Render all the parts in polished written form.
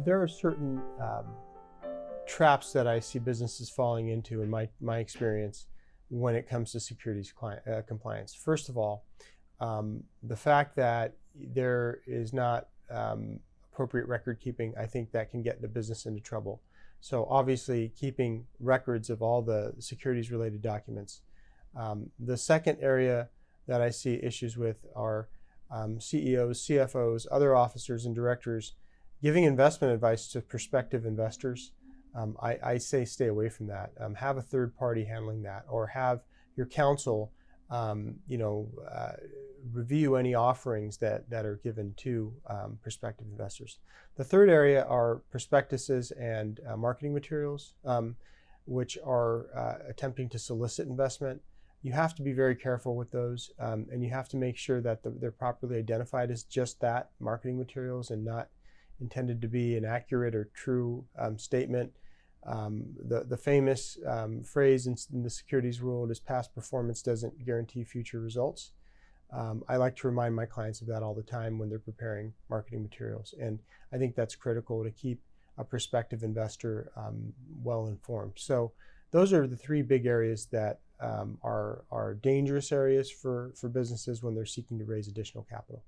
There are certain traps that I see businesses falling into in my experience when it comes to securities compliance. First of all, the fact that there is not appropriate record keeping, I think that can get the business into trouble. So obviously keeping records of all the securities related documents. The second area that I see issues with are CEOs, CFOs, other officers and directors giving investment advice to prospective investors. I say stay away from that. Have a third party handling that, or have your counsel review any offerings that are given to prospective investors. The third area are prospectuses and marketing materials, which are attempting to solicit investment. You have to be very careful with those, and you have to make sure that they're properly identified as just that, marketing materials, and not intended to be an accurate or true statement. The famous phrase in the securities world is past performance doesn't guarantee future results. I like to remind my clients of that all the time when they're preparing marketing materials, and I think that's critical to keep a prospective investor well informed. So those are the three big areas that are dangerous areas for businesses when they're seeking to raise additional capital.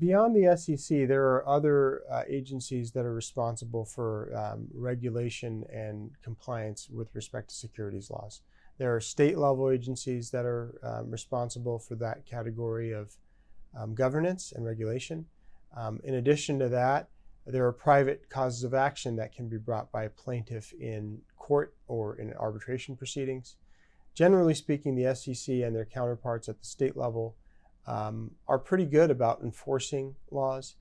Beyond the SEC, there are other agencies that are responsible for regulation and compliance with respect to securities laws. There are state-level agencies that are responsible for that category of governance and regulation. In addition to that, there are private causes of action that can be brought by a plaintiff in court or in arbitration proceedings. Generally speaking, the SEC and their counterparts at the state level are pretty good about enforcing laws.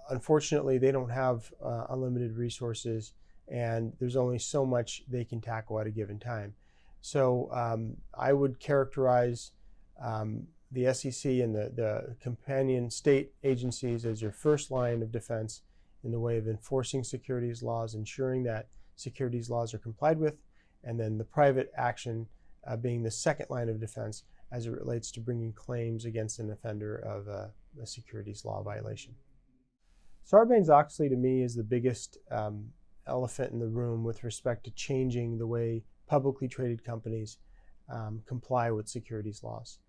Unfortunately, they don't have unlimited resources, and there's only so much they can tackle at a given time. So I would characterize the SEC and the companion state agencies as your first line of defense in the way of enforcing securities laws, ensuring that securities laws are complied with, and then the private action being the second line of defense as it relates to bringing claims against an offender of a securities law violation. Sarbanes-Oxley to me is the biggest elephant in the room with respect to changing the way publicly traded companies comply with securities laws.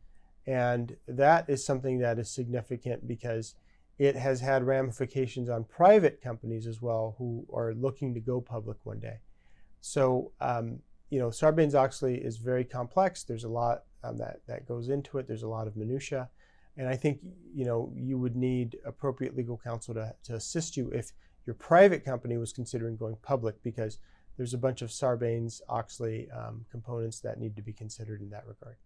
And that is something that is significant because it has had ramifications on private companies as well who are looking to go public one day. So, Sarbanes-Oxley is very complex. There's a lot that goes into it. There's a lot of minutia. And I think, you would need appropriate legal counsel to assist you if your private company was considering going public, because there's a bunch of Sarbanes-Oxley components that need to be considered in that regard.